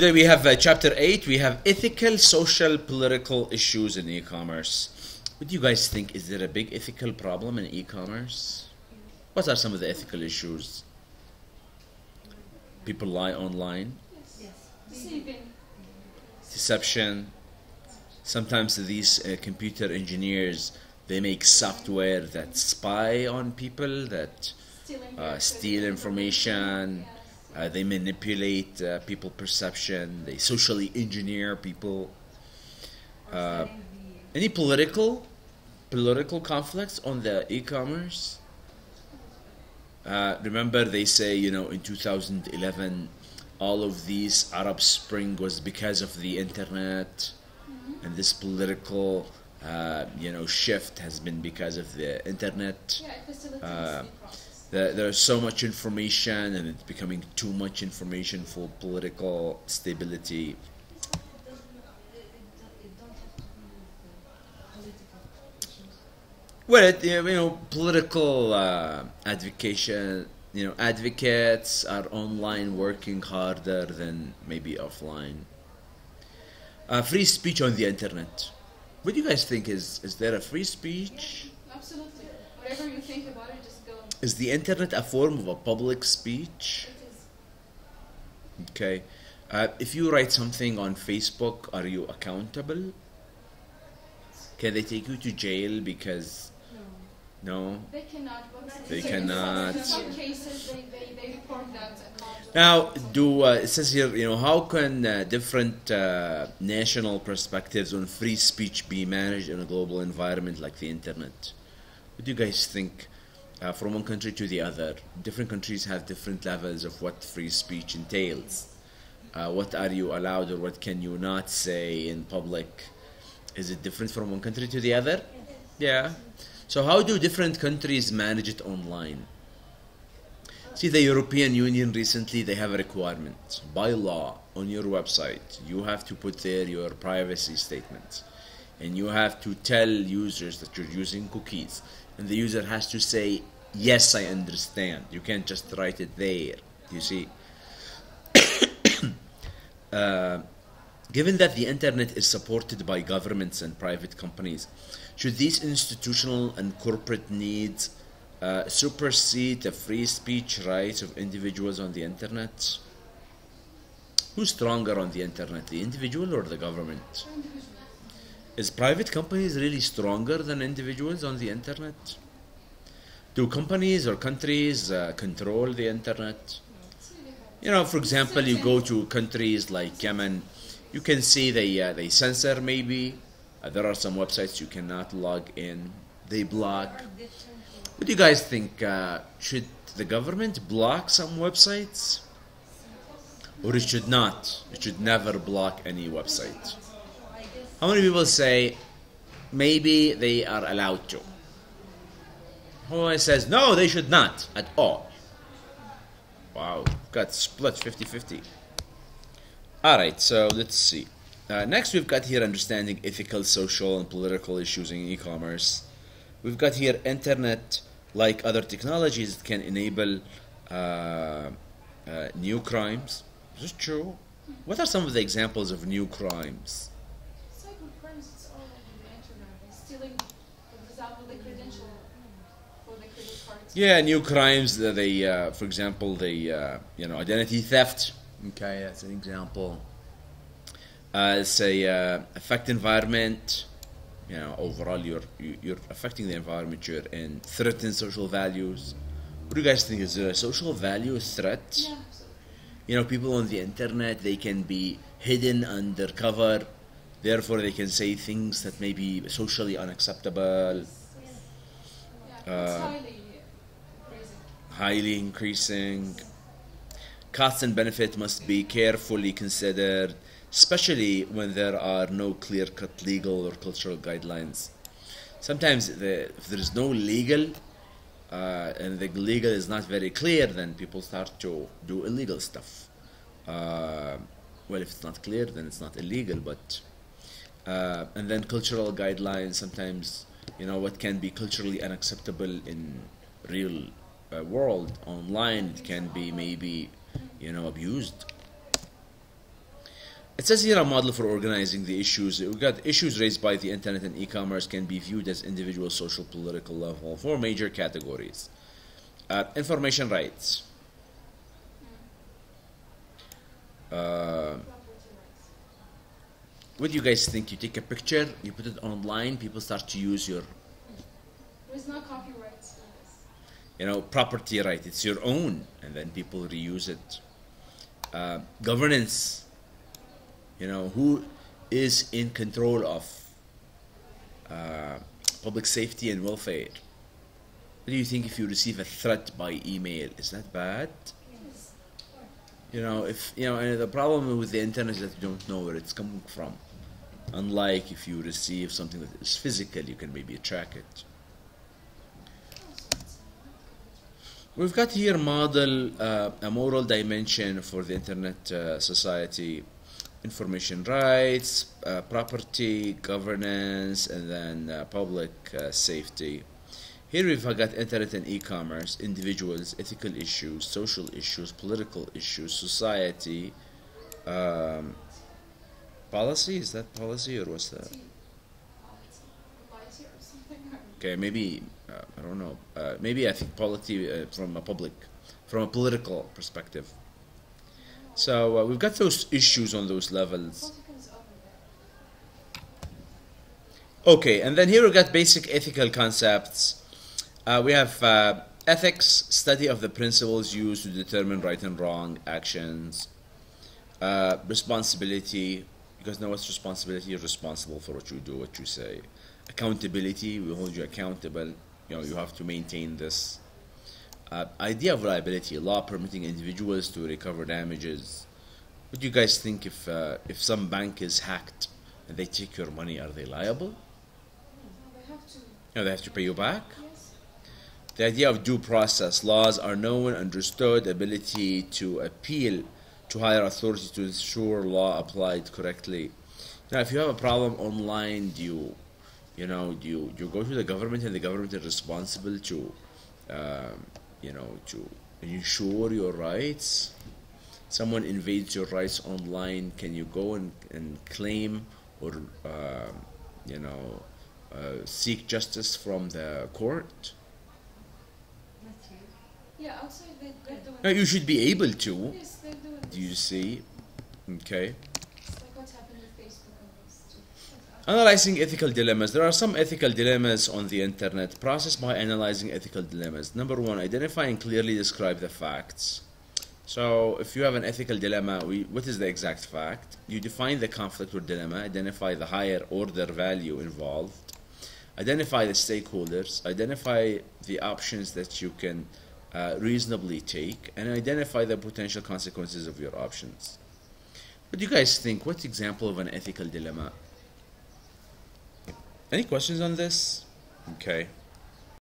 Today we have chapter 8. We have ethical, social, political issues in e-commerce. What do you guys think? Is there a big ethical problem in e-commerce? What are some of the ethical issues? People lie online. Deception. Sometimes these computer engineers, they make software that spy on people, that steal information. They manipulate people perception. They socially engineer people. Any political conflicts on the e-commerce? Remember, they say, in 2011, all of these Arab Spring was because of the internet, and this political, shift has been because of the internet. There's so much information, and it's becoming too much information for political stability. Well, political advocates are online working harder than maybe offline. Free speech on the internet. What do you guys think? Is there a free speech? Yeah, absolutely. Whatever you think about it, just go. Is the internet a form of a public speech? It is. Okay. If you write something on Facebook, are you accountable? Can they take you to jail because... No? They cannot. They cannot. In some cases, they report that account. Now, it says here, how can different national perspectives on free speech be managed in a global environment like the internet? What do you guys think? From one country to the other, different countries have different levels of what free speech entails. What are you allowed or what can you not say in public? Is it different from one country to the other? Yeah. So how do different countries manage it online? See, the European Union recently, they have a requirement. By law, on your website, you have to put there your privacy statement. And you have to tell users that you're using cookies. And the user has to say, yes, I understand. You can't just write it there, you see. Given that the internet is supported by governments and private companies, should these institutional and corporate needs supersede the free speech rights of individuals on the internet? Who's stronger on the internet, the individual or the government? Is private companies really stronger than individuals on the internet? Do companies or countries control the internet? For example, you go to countries like Yemen, you can see they censor maybe. There are some websites you cannot log in. They block. What do you guys think? Should the government block some websites? Or it should not? It should never block any website. How many people say maybe they are allowed to? Who says no, they should not at all? Wow, got split 50-50. Alright, so let's see. Next we've got here understanding ethical, social, and political issues in e-commerce. We've got here internet, like other technologies, it can enable new crimes. Is this true? What are some of the examples of new crimes? Cybercrimes, it's all over the internet. Stealing, for example, the credential for the credit cards. Yeah, new crimes. For example, identity theft. Okay, that's an example. Say affect environment. Overall, you're affecting the environment you're in. Threaten social values. What do you guys think? Is there a social value threat? Yeah. People on the internet, they can be hidden under cover. Therefore, they can say things that may be socially unacceptable. Yeah, it's Highly increasing. Costs and benefit must be carefully considered, especially when there are no clear-cut legal or cultural guidelines. Sometimes if there is no legal, and the legal is not very clear, then people start to do illegal stuff. Well, if it's not clear, then it's not illegal, but... and then cultural guidelines, sometimes, what can be culturally unacceptable in real world, online, it can be maybe, abused. It says here a model for organizing the issues. We've got issues raised by the internet and e-commerce can be viewed as individual, social, political level. Four major categories. Information rights. What do you guys think? You take a picture, you put it online, people start to use your, There's no copyrights for this. you know, property right. It's your own, and then people reuse it. Governance. You know, who is in control of public safety and welfare? What do you think if you receive a threat by email? Is that bad? Yes. You know, if you know, and the problem with the internet is that you don't know where it's coming from. Unlike if you receive something that is physical, you can maybe track it. We've got here model a moral dimension for the internet society, information rights, property, governance, and then public safety. Here we've got internet and e-commerce, individuals, ethical issues, social issues, political issues, society, policy. Is that policy or what's that? Liability or something. Okay, maybe I don't know. Maybe I think polity from a political perspective. So we've got those issues on those levels. Politics over there. Okay, and then here we've got basic ethical concepts. We have ethics, study of the principles used to determine right and wrong actions. Responsibility, because now what's responsibility? You're responsible for what you do, what you say. Accountability, we hold you accountable. You know, you have to maintain this. Idea of liability, law permitting individuals to recover damages. What do you guys think if some bank is hacked and they take your money, are they liable? They have to. No, they have to pay you back? Yes. The idea of due process, laws are known, understood, ability to appeal to higher authority to ensure law applied correctly. Now, if you have a problem online, do you go to the government and the government is responsible to to ensure your rights? Someone invades your rights online, can you go and claim or seek justice from the court? Yeah, outside they're doing No, you should be able to. Yes, they're doing Do you see? Okay. It's like what's happened with Facebook and this too. Analyzing ethical dilemmas. There are some ethical dilemmas on the internet. Process by analyzing ethical dilemmas. Number one, identify and clearly describe the facts. So if you have an ethical dilemma, what is the exact fact? You define the conflict or dilemma, identify the higher order value involved, identify the stakeholders, identify the options that you can reasonably take, and identify the potential consequences of your options. What do you guys think? What's example of an ethical dilemma? Any questions on this? Okay.